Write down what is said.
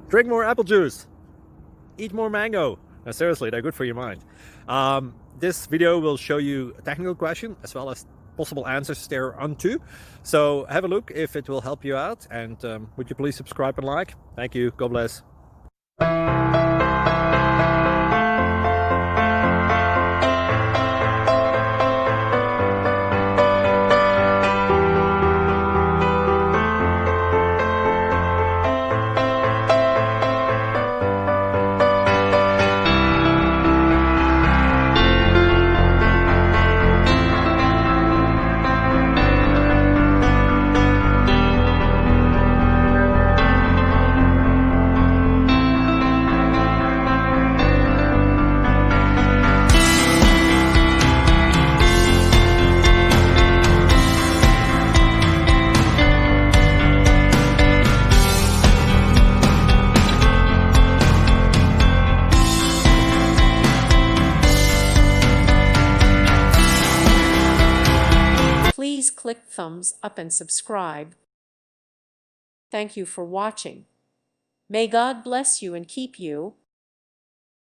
Drink more apple juice. Eat more mango. No, seriously, they're good for your mind. This video will show you a technical question as well as possible answers thereunto. So have a look if it will help you out, and would you please subscribe and like? Thank you. God bless. Please click thumbs up and subscribe. Thank you for watching. May God bless you and keep you.